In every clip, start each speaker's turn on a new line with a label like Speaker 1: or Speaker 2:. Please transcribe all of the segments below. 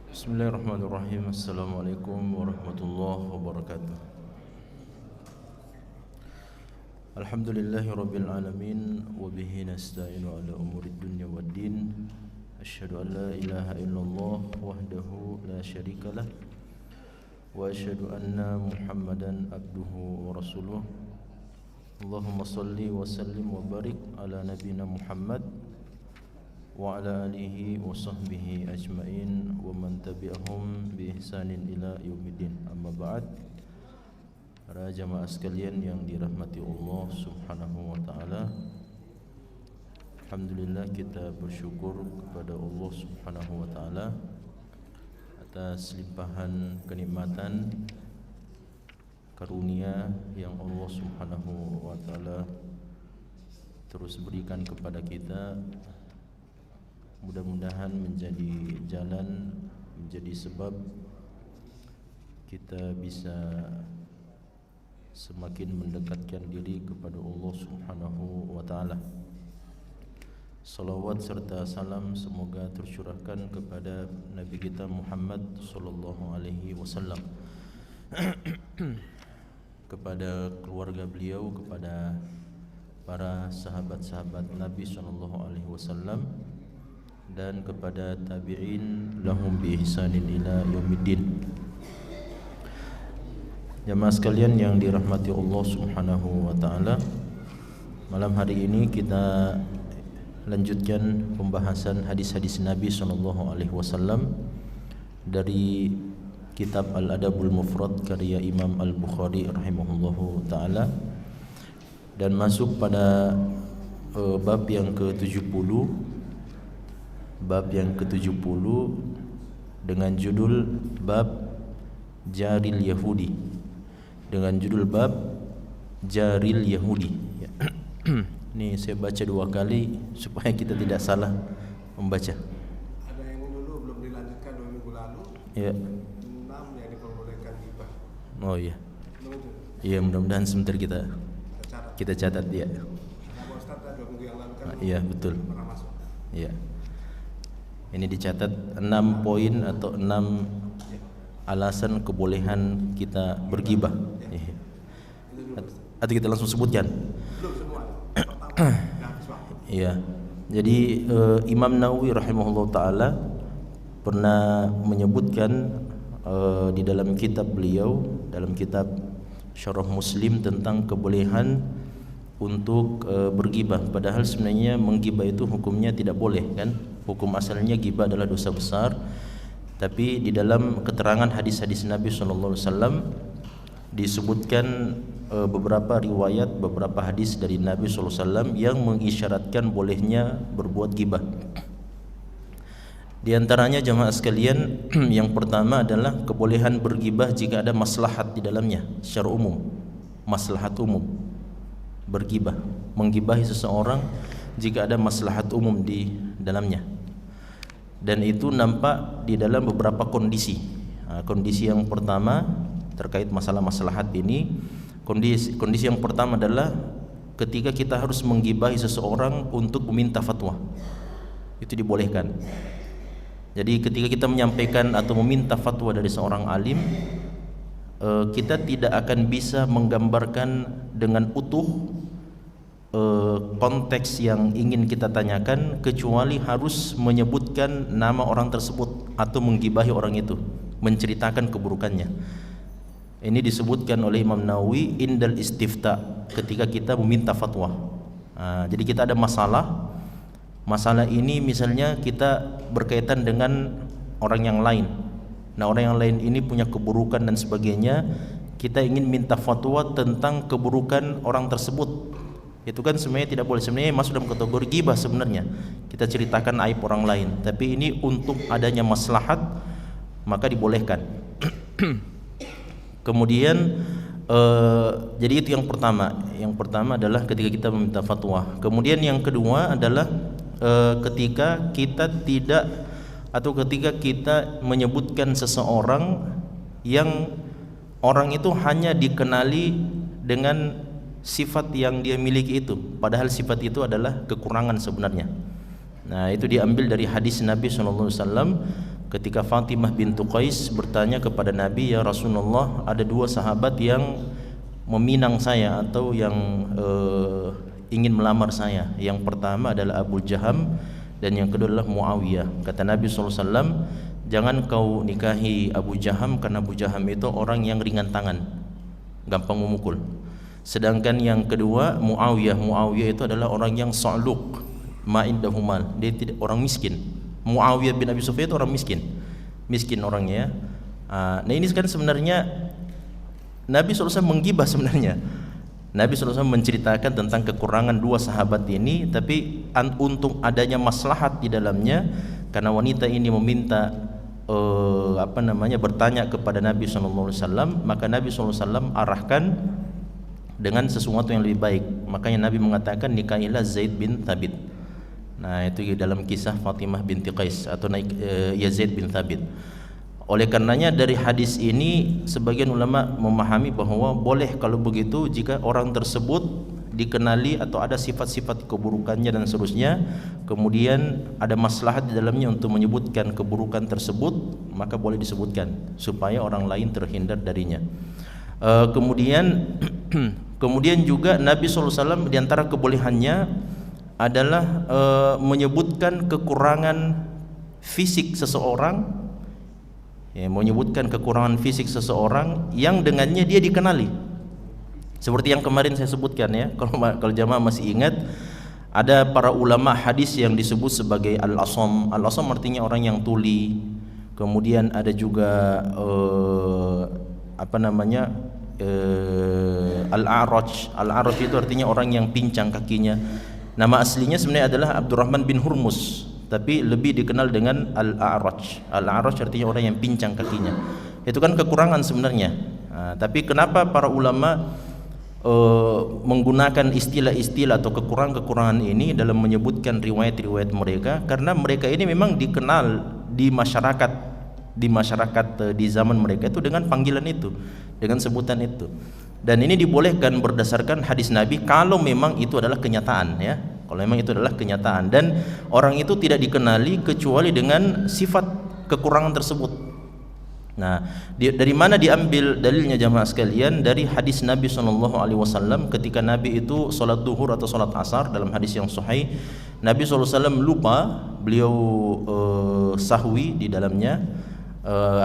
Speaker 1: Bismillahirrahmanirrahim. Assalamualaikum warahmatullahi wabarakatuh. Alhamdulillahi rabbil alamin, wa bihi nasta'inu ala umurid dunya waddin. Asyhadu an la ilaha illallah wahdahu la syarikalah, wa asyhadu anna Muhammadan abduhu wa rasuluh. Allahumma salli wa sallim wa barik ala nabiyyina Muhammad wa ala alihi wa sahbihi ajma'in wa man tabi'ahum bi ihsanin ila yaumiddin. Amma ba'd. Para jamaah sekalian yang dirahmati Allah Subhanahu wa taala, alhamdulillah kita bersyukur kepada Allah Subhanahu wa taala atas limpahan kenikmatan karunia yang Allah Subhanahu wa taala terus berikan kepada kita. Mudah-mudahan menjadi jalan, menjadi sebab kita bisa semakin mendekatkan diri kepada Allah Subhanahu wa taala. Salawat serta salam semoga tercurahkan kepada Nabi kita Muhammad sallallahu alaihi wasallam, kepada keluarga beliau, kepada para sahabat-sahabat Nabi sallallahu alaihi wasallam, dan kepada tabi'in lahum bi ihsanin ila yaumiddin. Jamaah sekalian yang dirahmati Allah Subhanahu wa taala, malam hari ini kita lanjutkan pembahasan hadis-hadis Nabi sallallahu alaihi wasallam dari kitab Al-Adabul Mufrad karya Imam Al-Bukhari rahimahullahu taala, dan masuk pada bab yang ke-70. Bab yang ke-70 dengan judul Bab Jaril Yahudi. Dengan judul Bab Jaril Yahudi. Ini saya baca dua kali supaya kita tidak salah membaca.
Speaker 2: Ada yang dulu belum dilanjutkan 2 minggu lalu.
Speaker 1: Ya.
Speaker 2: 6 yang diperbolehkan ghibah.
Speaker 1: Oh iya. Iya, mudah-mudahan sebentar kita catat ya.
Speaker 2: Karena Ustaz 2 minggu yang lalu kan.
Speaker 1: Iya, betul.
Speaker 2: Pernah masuk.
Speaker 1: Iya. Ini dicatat 6 poin atau 6 alasan kebolehan kita bergibah. Iya. Atau kita langsung sebutkan?
Speaker 2: Belum semua.
Speaker 1: Iya. Jadi Imam Nawawi rahimahullah taala pernah menyebutkan di dalam kitab beliau, dalam kitab Syarah Muslim, tentang kebolehan untuk bergibah. Padahal sebenarnya menggibah itu hukumnya tidak boleh, kan? Hukum asalnya gibah adalah dosa besar. Tapi di dalam keterangan hadis-hadis Nabi sallallahu alaihi wasallam disebutkan beberapa riwayat, beberapa hadis dari Nabi sallallahu alaihi wasallam yang mengisyaratkan bolehnya berbuat gibah. Di antaranya jamaah sekalian, yang pertama adalah kebolehan bergibah jika ada maslahat di dalamnya secara umum, maslahat umum. Bergibah, menggibahi seseorang jika ada maslahat umum di dalamnya, dan itu nampak di dalam beberapa kondisi. Kondisi yang pertama terkait masalah maslahat ini, kondisi yang pertama adalah ketika kita harus menggibahi seseorang untuk meminta fatwa, itu dibolehkan. Jadi ketika kita menyampaikan atau meminta fatwa dari seorang alim, kita tidak akan bisa menggambarkan dengan utuh konteks yang ingin kita tanyakan, kecuali harus menyebutkan nama orang tersebut atau menggibahi orang itu, menceritakan keburukannya. Ini disebutkan oleh Imam Nawawi indal istifta, ketika kita meminta fatwa. Jadi kita ada masalah ini misalnya kita berkaitan dengan orang yang lain. Nah, orang yang lain ini punya keburukan dan sebagainya, kita ingin minta fatwa tentang keburukan orang tersebut. Itu kan sebenarnya tidak boleh, sebenarnya masuk dalam kategori ghibah sebenarnya. Kita ceritakan aib orang lain, tapi ini untuk adanya maslahat maka dibolehkan. Kemudian jadi itu yang pertama. Yang pertama adalah ketika kita meminta fatwa. Kemudian yang kedua adalah ketika kita tidak, atau ketika kita menyebutkan seseorang yang orang itu hanya dikenali dengan sifat yang dia miliki itu, padahal sifat itu adalah kekurangan sebenarnya. Nah, itu diambil dari hadis Nabi SAW ketika Fatimah bintu Qais bertanya kepada Nabi, ya Rasulullah, ada dua sahabat yang meminang saya atau yang ingin melamar saya. Yang pertama adalah Abu Jaham dan yang kedua adalah Muawiyah. Kata Nabi SAW, jangan kau nikahi Abu Jaham karena Abu Jaham itu orang yang ringan tangan, gampang memukul. Sedangkan yang kedua Muawiyah itu adalah orang yang sa'luk, ma'indahumal, dia tidak orang miskin. Muawiyah bin Abi Sufyan itu orang miskin orangnya. Nah ini kan sebenarnya Nabi SAW menggibah sebenarnya. Nabi SAW menceritakan tentang kekurangan dua sahabat ini, tapi untuk adanya maslahat di dalamnya, karena wanita ini meminta bertanya kepada Nabi SAW, maka Nabi SAW arahkan dengan sesuatu yang lebih baik. Makanya Nabi mengatakan nikahilah Zaid bin Thabit. Nah itu dalam kisah Fatimah binti Qais atau Zaid bin Thabit. Oleh karenanya dari hadis ini sebagian ulama memahami bahwa boleh kalau begitu jika orang tersebut dikenali atau ada sifat-sifat keburukannya dan seterusnya, kemudian ada maslahat di dalamnya untuk menyebutkan keburukan tersebut, maka boleh disebutkan supaya orang lain terhindar darinya. Kemudian juga Nabi SAW di antara kebolehannya adalah menyebutkan kekurangan fisik seseorang, menyebutkan kekurangan fisik seseorang yang dengannya dia dikenali. Seperti yang kemarin saya sebutkan ya, kalau jamaah masih ingat, ada para ulama hadis yang disebut sebagai al-asam. Al-asam artinya orang yang tuli. Kemudian ada juga al-a'raj. Al-a'raj itu artinya orang yang pincang kakinya. Nama aslinya sebenarnya adalah Abdurrahman bin Hurmus, tapi lebih dikenal dengan al-a'raj. Al-a'raj artinya orang yang pincang kakinya. Itu kan kekurangan sebenarnya. Tapi kenapa para ulama menggunakan istilah-istilah atau kekurangan-kekurangan ini dalam menyebutkan riwayat-riwayat mereka? Karena mereka ini memang dikenal di masyarakat di zaman mereka itu dengan panggilan itu, dengan sebutan itu. Dan ini dibolehkan berdasarkan hadis Nabi kalau memang itu adalah kenyataan ya. Kalau memang itu adalah kenyataan dan orang itu tidak dikenali kecuali dengan sifat kekurangan tersebut. Nah, dari mana diambil dalilnya jamaah sekalian? Dari hadis Nabi SAW ketika Nabi itu salat duhur atau salat asar, dalam hadis yang sahih Nabi SAW lupa, beliau sahwi di dalamnya.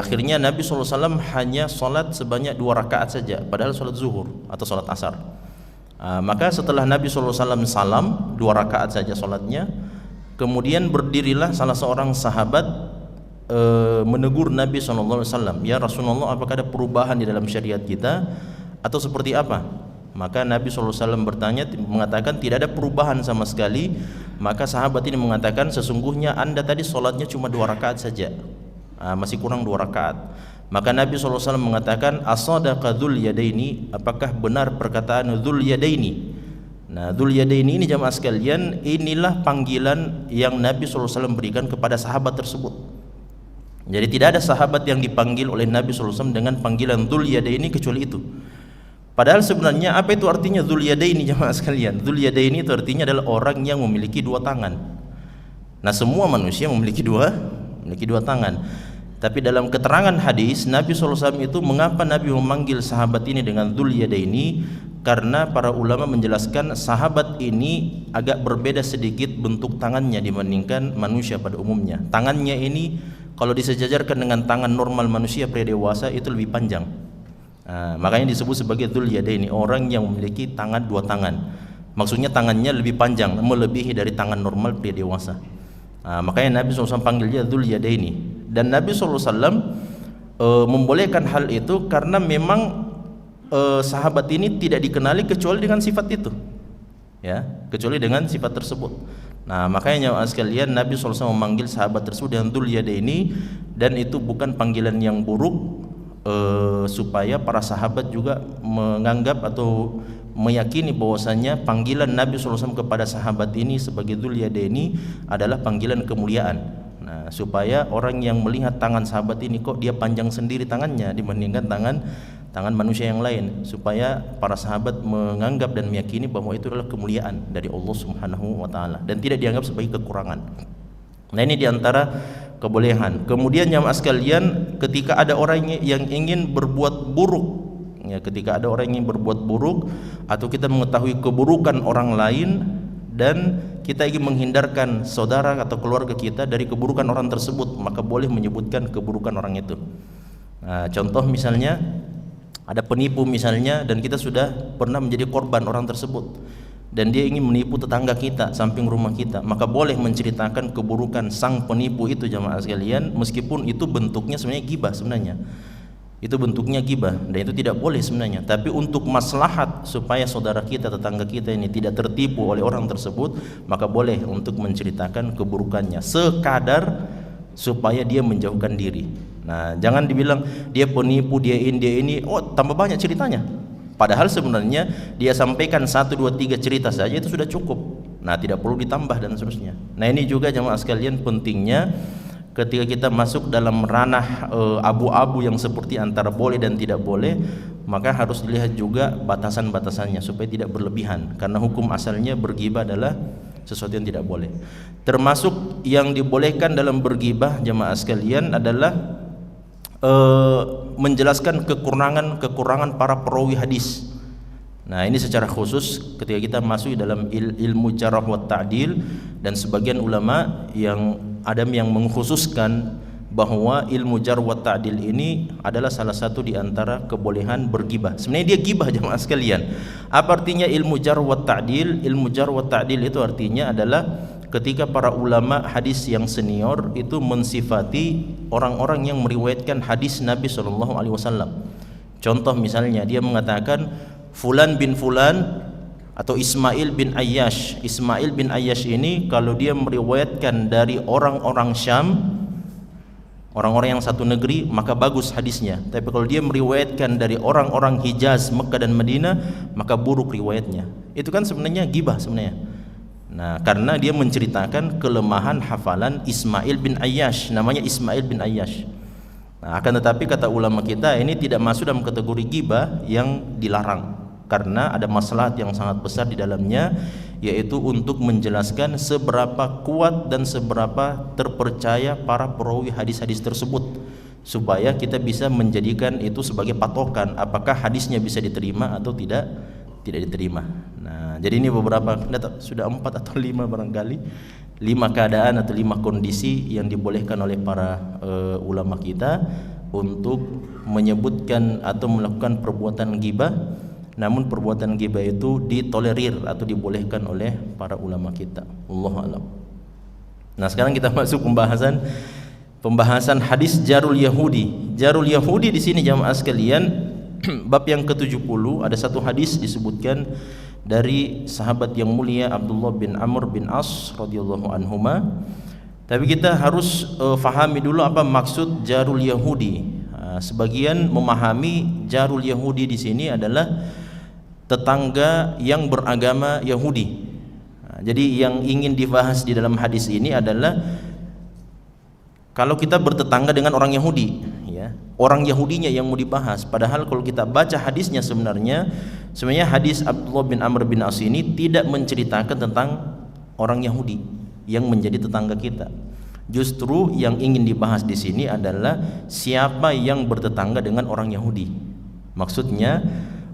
Speaker 1: Akhirnya Nabi SAW hanya salat sebanyak 2 rakaat saja, padahal salat zuhur atau salat asar. Maka setelah Nabi SAW salam 2 rakaat saja salatnya, kemudian berdirilah salah seorang sahabat menegur Nabi SAW, ya Rasulullah, apakah ada perubahan di dalam syariat kita atau seperti apa? Maka Nabi SAW mengatakan tidak ada perubahan sama sekali. Maka sahabat ini mengatakan, sesungguhnya anda tadi salatnya cuma 2 rakaat saja, masih kurang 2 rakaat. Maka Nabi SAW mengatakan, asadaqa dzul yadaini, apakah benar perkataan dzul yadaini? Nah, dzul yadaini ini jamaah sekalian, inilah panggilan yang Nabi SAW berikan kepada sahabat tersebut. Jadi tidak ada sahabat yang dipanggil oleh Nabi SAW dengan panggilan dzul yadaini kecuali itu. Padahal sebenarnya apa itu artinya dzul yadaini jamaah sekalian? Dzul yadaini itu artinya adalah orang yang memiliki 2 tangan. Nah, semua manusia memiliki dua tangan. Tapi dalam keterangan hadis Nabi SAW itu, mengapa Nabi memanggil sahabat ini dengan dzul yadaini? Karena para ulama menjelaskan sahabat ini agak berbeda sedikit bentuk tangannya dibandingkan manusia pada umumnya. Tangannya ini kalau disejajarkan dengan tangan normal manusia pria dewasa itu lebih panjang. Makanya disebut sebagai dzul yadaini, orang yang memiliki 2 tangan. Maksudnya tangannya lebih panjang, melebihi dari tangan normal pria dewasa. Makanya Nabi SAW panggil dia dzul yadaini. Dan Nabi SAW membolehkan hal itu karena memang sahabat ini tidak dikenali kecuali dengan sifat itu, ya, kecuali dengan sifat tersebut. Nah, makanya sekalian Nabi SAW memanggil sahabat tersebut dengan dzul yadaini, dan itu bukan panggilan yang buruk, supaya para sahabat juga menganggap atau meyakini bahwasanya panggilan Nabi SAW kepada sahabat ini sebagai dzul yadaini adalah panggilan kemuliaan. Nah, supaya orang yang melihat tangan sahabat ini, kok dia panjang sendiri tangannya dibandingkan tangan manusia yang lain, supaya para sahabat menganggap dan meyakini bahwa itu adalah kemuliaan dari Allah Subhanahu wa taala dan tidak dianggap sebagai kekurangan. Nah, ini diantara kebolehan. Kemudian jamaah sekalian, ketika ada orang yang ingin berbuat buruk, ya, ketika ada orang yang ingin berbuat buruk atau kita mengetahui keburukan orang lain dan kita ingin menghindarkan saudara atau keluarga kita dari keburukan orang tersebut, maka boleh menyebutkan keburukan orang itu. Nah, contoh misalnya ada penipu misalnya, dan kita sudah pernah menjadi korban orang tersebut dan dia ingin menipu tetangga kita samping rumah kita, maka boleh menceritakan keburukan sang penipu itu jamaah sekalian, meskipun itu bentuknya sebenarnya gibah, sebenarnya itu bentuknya gibah dan itu tidak boleh sebenarnya. Tapi untuk maslahat supaya saudara kita, tetangga kita ini tidak tertipu oleh orang tersebut, maka boleh untuk menceritakan keburukannya sekadar supaya dia menjauhkan diri. Nah, jangan dibilang dia penipu, dia ini, oh tambah banyak ceritanya. Padahal sebenarnya dia sampaikan 1, 2, 3 cerita saja itu sudah cukup. Nah, tidak perlu ditambah dan seterusnya. Nah, ini juga jamaah sekalian pentingnya ketika kita masuk dalam ranah abu-abu yang seperti antara boleh dan tidak boleh, maka harus dilihat juga batasan-batasannya supaya tidak berlebihan, karena hukum asalnya bergibah adalah sesuatu yang tidak boleh. Termasuk yang dibolehkan dalam bergibah jamaah sekalian adalah menjelaskan kekurangan para perawi hadis. Nah, ini secara khusus ketika kita masuk dalam ilmu jarh wa ta'dil, dan sebagian ulama yang ada yang mengkhususkan bahwa ilmu jarh wa ta'dil ini adalah salah satu di antara kebolehan bergibah. Sebenarnya dia gibah jemaah sekalian. Apa artinya ilmu jarh wa ta'dil? Ilmu jarh wa ta'dil itu artinya adalah ketika para ulama hadis yang senior itu mensifati orang-orang yang meriwayatkan hadis Nabi SAW. Contoh misalnya dia mengatakan Fulan bin Fulan atau Ismail bin Ayyash. Ismail bin Ayyash ini kalau dia meriwayatkan dari orang-orang Syam, orang-orang yang satu negeri, maka bagus hadisnya. Tapi kalau dia meriwayatkan dari orang-orang Hijaz, Mekah dan Madinah, maka buruk riwayatnya. Itu kan sebenarnya gibah sebenarnya. Nah, karena dia menceritakan kelemahan hafalan Ismail bin Ayyash, namanya Ismail bin Ayyash. Nah, akan tetapi kata ulama kita ini tidak masuk dalam kategori gibah yang dilarang, karena ada maslahat yang sangat besar di dalamnya, yaitu untuk menjelaskan seberapa kuat dan seberapa terpercaya para perawi hadis-hadis tersebut, supaya kita bisa menjadikan itu sebagai patokan apakah hadisnya bisa diterima atau tidak diterima. Nah, jadi ini beberapa, sudah 4 atau 5 barangkali, 5 keadaan atau 5 kondisi yang dibolehkan oleh para ulama kita untuk menyebutkan atau melakukan perbuatan ghibah, namun perbuatan ghibah itu ditolerir atau dibolehkan oleh para ulama kita. Wallahu a'lam. Nah, sekarang kita masuk pembahasan hadis jarul Yahudi. Jarul Yahudi di sini jamaah sekalian, bab yang ke-70 ada satu hadis disebutkan dari sahabat yang mulia Abdullah bin Amr bin As radhiyallahu anhuma. Tapi kita harus fahami dulu apa maksud jarul Yahudi. Sebagian memahami jarul Yahudi di sini adalah tetangga yang beragama Yahudi. Jadi yang ingin dibahas di dalam hadis ini adalah kalau kita bertetangga dengan orang Yahudi, ya, orang Yahudinya yang mau dibahas. Padahal kalau kita baca hadisnya sebenarnya hadis Abdullah bin Amr bin As ini tidak menceritakan tentang orang Yahudi yang menjadi tetangga kita. Justru yang ingin dibahas di sini adalah siapa yang bertetangga dengan orang Yahudi. Maksudnya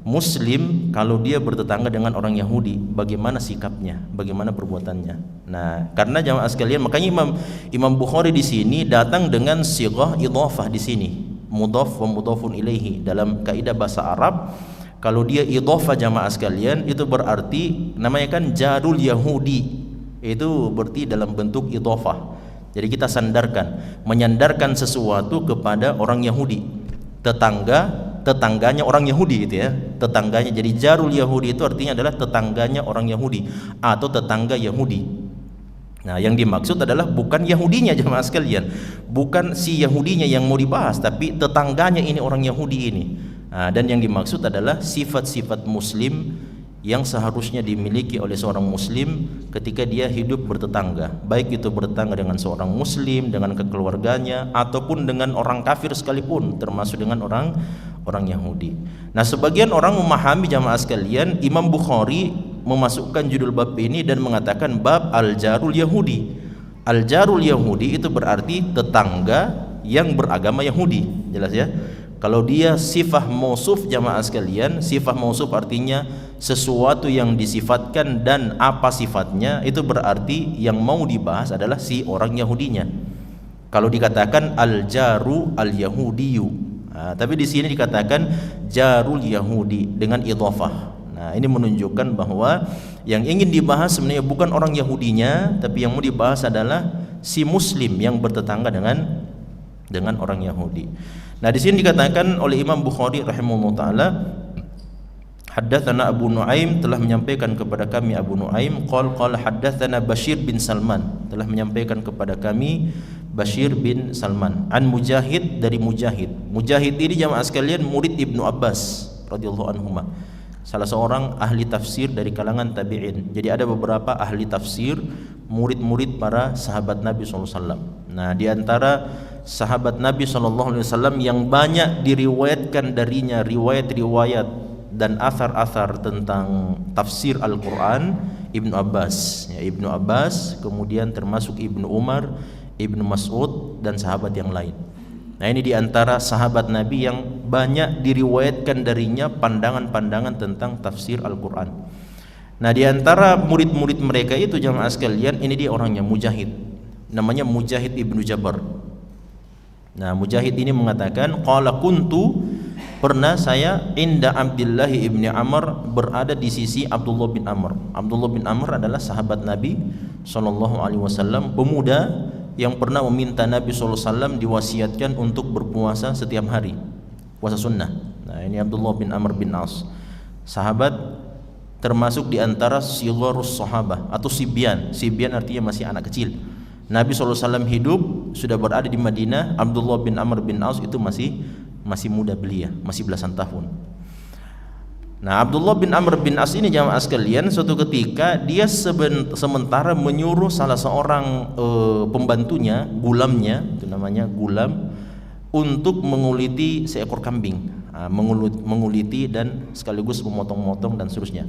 Speaker 1: Muslim kalau dia bertetangga dengan orang Yahudi, bagaimana sikapnya, bagaimana perbuatannya. Nah, karena jamaah sekalian, makanya Imam Bukhari di sini datang dengan sighah idhafah di sini, mudhaf wa mudhafun ilaihi. Dalam kaidah bahasa Arab, kalau dia idhafah jamaah sekalian, itu berarti namanya kan jarul Yahudi. Itu berarti dalam bentuk idhafah. Jadi kita menyandarkan sesuatu kepada orang Yahudi. Tetangganya orang Yahudi gitu ya, tetangganya. Jadi jarul Yahudi itu artinya adalah tetangganya orang Yahudi atau tetangga Yahudi. Nah, yang dimaksud adalah bukan Yahudinya jemaah sekalian, bukan si Yahudinya yang mau dibahas, tapi tetangganya ini orang Yahudi ini. Nah, dan yang dimaksud adalah sifat-sifat Muslim yang seharusnya dimiliki oleh seorang muslim ketika dia hidup bertetangga, baik itu bertetangga dengan seorang muslim, dengan keluarganya, ataupun dengan orang kafir sekalipun, termasuk dengan orang Yahudi. Nah, sebagian orang memahami jamaah sekalian, Imam Bukhari memasukkan judul bab ini dan mengatakan bab al-jarul Yahudi. Al-jarul Yahudi itu berarti tetangga yang beragama Yahudi, jelas ya. Kalau dia sifah mausuf jamaah sekalian, sifah mausuf artinya sesuatu yang disifatkan dan apa sifatnya, itu berarti yang mau dibahas adalah si orang Yahudinya. Kalau dikatakan al-jaru al-yahudiyu, tapi di sini dikatakan jarul Yahudi dengan idhafah. Nah, ini menunjukkan bahwa yang ingin dibahas sebenarnya bukan orang Yahudinya, tapi yang mau dibahas adalah si muslim yang bertetangga dengan orang Yahudi. Nah, di sini dikatakan oleh Imam Bukhari rahimahullah taala, haddatsana Abu Nuaim, telah menyampaikan kepada kami Abu Nuaim, qala haddatsana Bashir bin Salman, telah menyampaikan kepada kami Bashir bin Salman, an Mujahid, dari Mujahid. Mujahid ini jamaah sekalian murid Ibnu Abbas radhiyallahu anhuma, salah seorang ahli tafsir dari kalangan tabi'in. Jadi ada beberapa ahli tafsir, murid-murid para sahabat Nabi SAW. Nah, di antara sahabat Nabi SAW yang banyak diriwayatkan darinya riwayat-riwayat dan athar-athar tentang tafsir Al-Quran, Ibnu Abbas, ya, Ibnu Abbas, kemudian termasuk Ibnu Umar, Ibnu Mas'ud, dan sahabat yang lain. Nah, ini diantara sahabat Nabi yang banyak diriwayatkan darinya pandangan-pandangan tentang tafsir Al-Quran. Nah, diantara murid-murid mereka itu jamaah sekalian, ini dia orangnya Mujahid, namanya Mujahid Ibnu Jabar. Nah, Mujahid ini mengatakan, qala kuntu, pernah saya inda Abdullah ibni Amr, berada di sisi Abdullah bin Amr. Abdullah bin Amr adalah sahabat Nabi SAW, pemuda yang pernah meminta Nabi SAW diwasiatkan untuk berpuasa setiap hari, puasa sunnah. Nah, ini Abdullah bin Amr bin As, sahabat termasuk di antara sigharus sahabah atau sibyan. Sibyan artinya masih anak kecil. Nabi SAW hidup, sudah berada di Madinah. Abdullah bin Amr bin As itu masih muda belia, masih belasan tahun. Nah, Abdullah bin Amr bin As ini jamaah sekalian, suatu ketika dia sementara menyuruh salah seorang pembantunya, gulamnya, itu namanya gulam, untuk menguliti seekor kambing, menguliti dan sekaligus memotong-motong dan seterusnya.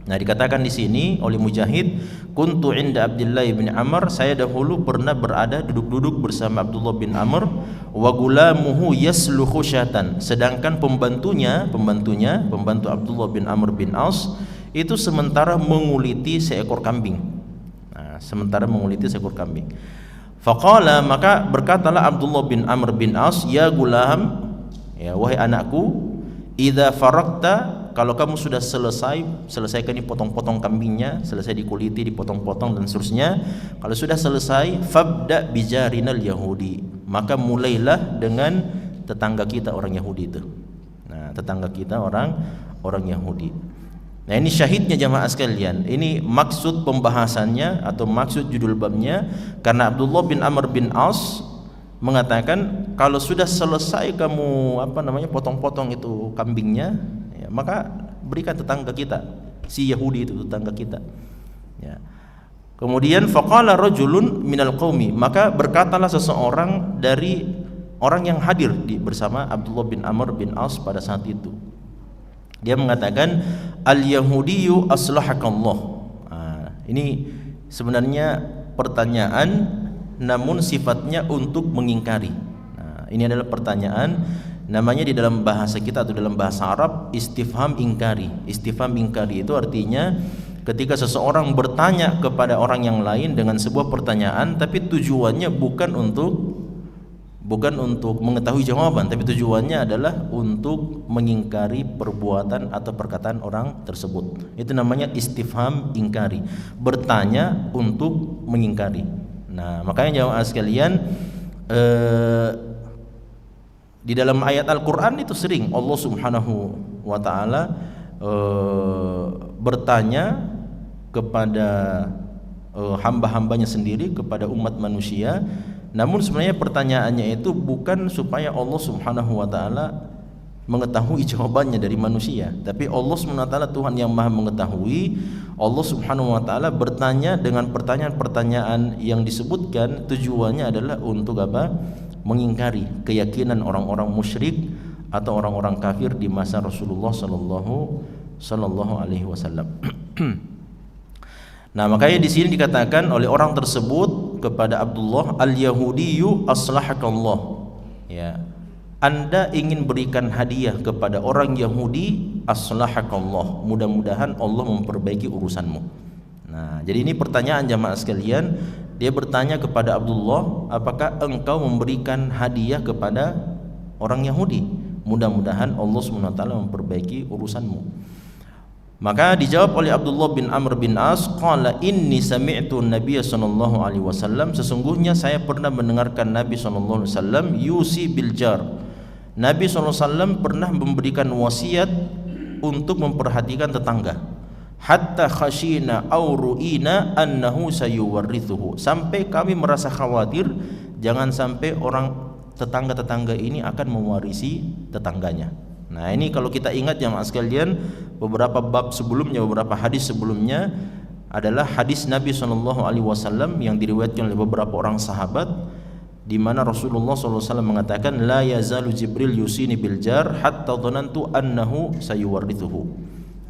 Speaker 1: Nah, dikatakan di sini oleh Mujahid, kuntu inda Abdullah bin Amr, saya dahulu pernah berada duduk-duduk bersama Abdullah bin Amr, wa gulamuhu yasluhu syatan, sedangkan pembantu Abdullah bin Amr bin As itu sementara menguliti seekor kambing. Nah, Faqala, maka berkatalah Abdullah bin Amr bin As, ya gulam, ya wahai anakku, idza faraqta, kalau kamu sudah selesaikan ini potong-potong kambingnya, selesai dikuliti, dipotong-potong dan seterusnya, kalau sudah selesai, fabda bijarinal Yahudi, maka mulailah dengan tetangga kita orang Yahudi itu. Nah, tetangga kita orang Yahudi. Nah, ini syahidnya jamaah sekalian. Ini maksud pembahasannya atau maksud judul babnya, karena Abdullah bin Amr bin As mengatakan kalau sudah selesai kamu potong-potong itu kambingnya, ya, maka berikan tetangga kita, si Yahudi itu tetangga kita. Ya. Kemudian faqala rajulun minal qaumi, maka berkatalah seseorang dari orang yang hadir bersama Abdullah bin Amr bin As pada saat itu. Dia mengatakan, al-Yahudiyu aslahakallah. Nah, ini sebenarnya pertanyaan namun sifatnya untuk mengingkari. Nah, ini adalah pertanyaan, namanya di dalam bahasa kita atau dalam bahasa Arab istifham ingkari. Istifham ingkari itu artinya ketika seseorang bertanya kepada orang yang lain dengan sebuah pertanyaan, tapi tujuannya bukan untuk mengetahui jawaban, tapi tujuannya adalah untuk mengingkari perbuatan atau perkataan orang tersebut. Itu namanya istifham ingkari, bertanya untuk mengingkari. Nah, makanya jamaah sekalian, di dalam ayat Al-Quran itu sering Allah Subhanahu wa ta'ala bertanya kepada hamba-hambanya sendiri, kepada umat manusia. Namun sebenarnya pertanyaannya itu bukan supaya Allah Subhanahu wa ta'ala mengetahui jawabannya dari manusia, tapi Allah Subhanahu wa taala Tuhan yang Maha mengetahui. Allah Subhanahu wa taala bertanya dengan pertanyaan-pertanyaan yang disebutkan tujuannya adalah untuk apa? Mengingkari keyakinan orang-orang musyrik atau orang-orang kafir di masa Rasulullah sallallahu alaihi wasallam. Nah, makanya di sini dikatakan oleh orang tersebut kepada Abdullah, al-Yahudiyyu aslahakallah. Ya. Anda ingin berikan hadiah kepada orang Yahudi, aslahakallah, mudah-mudahan Allah memperbaiki urusanmu. Nah, jadi ini pertanyaan jamaah sekalian. Dia bertanya kepada Abdullah, apakah engkau memberikan hadiah kepada orang Yahudi? Mudah-mudahan Allah SWT memperbaiki urusanmu. Maka dijawab oleh Abdullah bin Amr bin As, qala inni sami'tu Nabiy sallallahu alaihi wasallam, sesungguhnya saya pernah mendengarkan Nabi sallallahu alaihi wasallam yusi bil jar. Nabi SAW pernah memberikan wasiat untuk memperhatikan tetangga. Hatta khashina aw ru'ina annahu sayuwarrithuhu. Sampai kami merasa khawatir jangan sampai orang tetangga-tetangga ini akan mewarisi tetangganya. Nah, ini kalau kita ingat jamaah sekalian, beberapa bab sebelumnya, beberapa hadis sebelumnya adalah hadis Nabi SAW yang diriwayatkan oleh beberapa orang sahabat, di mana Rasulullah SAW mengatakan la yazalu Jibril yusini bil jar hatta dhanantu annahu sayuwarrithuhu.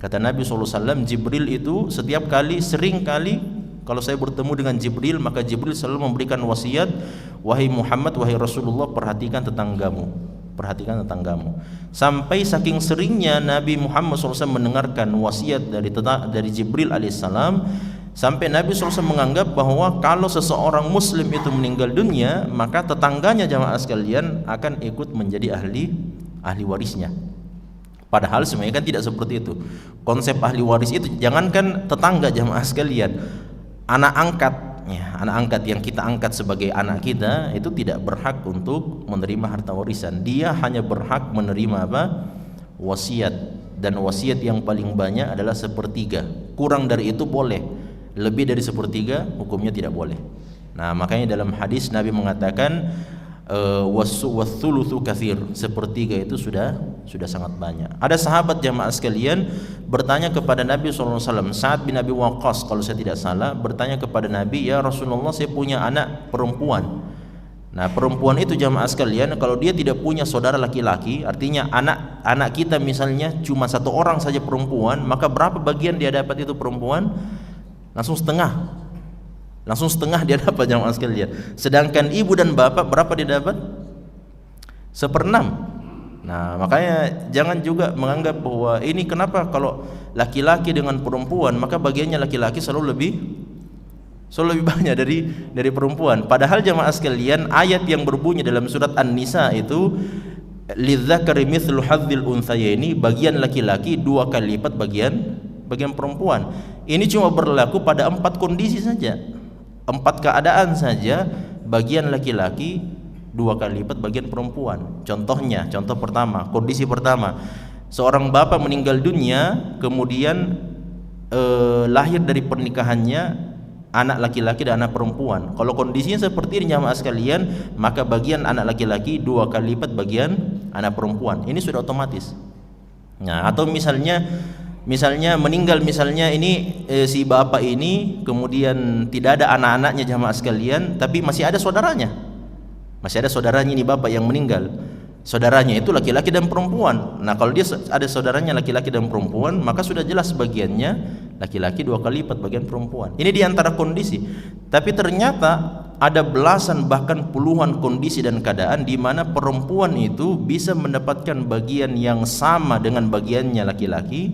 Speaker 1: Kata Nabi SAW, Jibril itu setiap kali, sering kali kalau saya bertemu dengan Jibril, maka Jibril selalu memberikan wasiat, wahai Muhammad, wahai Rasulullah, perhatikan tetanggamu, perhatikan tetanggamu. Sampai saking seringnya Nabi Muhammad SAW mendengarkan wasiat dari Jibril alaihissalam, sampai Nabi SAW menganggap bahwa kalau seseorang muslim itu meninggal dunia, maka tetangganya jamaah sekalian akan ikut menjadi ahli warisnya. Padahal sebenarnya kan tidak seperti itu. Konsep ahli waris itu, jangankan tetangga jamaah sekalian, anak angkat, ya, anak angkat yang kita angkat sebagai anak kita itu tidak berhak untuk menerima harta warisan. Dia hanya berhak menerima apa? Wasiat, dan wasiat yang paling banyak adalah sepertiga. Kurang dari itu boleh, lebih dari sepertiga hukumnya tidak boleh. Nah, makanya dalam hadis Nabi mengatakan wathulutsu katsir, sepertiga itu sudah sangat banyak. Ada sahabat jamaah sekalian bertanya kepada Nabi SAW, Sa'ad bin Abi Waqqas kalau saya tidak salah, bertanya kepada Nabi, ya Rasulullah, saya punya anak perempuan. Nah, perempuan itu jamaah sekalian, kalau dia tidak punya saudara laki-laki, artinya anak kita misalnya cuma satu orang saja perempuan, maka berapa bagian dia dapat itu perempuan? Langsung setengah dia dapat jamaah sekalian. Sedangkan ibu dan bapak berapa dia dapat? 1/6. Nah, makanya jangan juga menganggap bahwa ini kenapa kalau laki-laki dengan perempuan maka bagiannya laki-laki selalu lebih banyak dari perempuan. Padahal jamaah sekalian, ayat yang berbunyi dalam surat An-Nisa itu lidzakari mithlu hadzil unthayaini, bagian laki-laki 2 kali lipat bagian perempuan. Ini cuma berlaku pada 4 kondisi saja, 4 keadaan saja, bagian laki-laki 2 kali lipat bagian perempuan. Contohnya, contoh pertama, kondisi pertama, seorang bapak meninggal dunia, kemudian lahir dari pernikahannya anak laki-laki dan anak perempuan. Kalau kondisinya seperti ini jamaah sekalian, maka bagian anak laki-laki 2 kali lipat bagian anak perempuan. Ini sudah otomatis. Nah, atau misalnya meninggal, misalnya ini si bapak ini kemudian tidak ada anak-anaknya jamaah sekalian, tapi masih ada saudaranya. Masih ada saudaranya ini bapak yang meninggal. Saudaranya itu laki-laki dan perempuan. Nah, kalau dia ada saudaranya laki-laki dan perempuan, maka sudah jelas bagiannya laki-laki 2 kali lipat bagian perempuan. Ini diantara kondisi. Tapi ternyata ada belasan bahkan puluhan kondisi dan keadaan di mana perempuan itu bisa mendapatkan bagian yang sama dengan bagiannya laki-laki.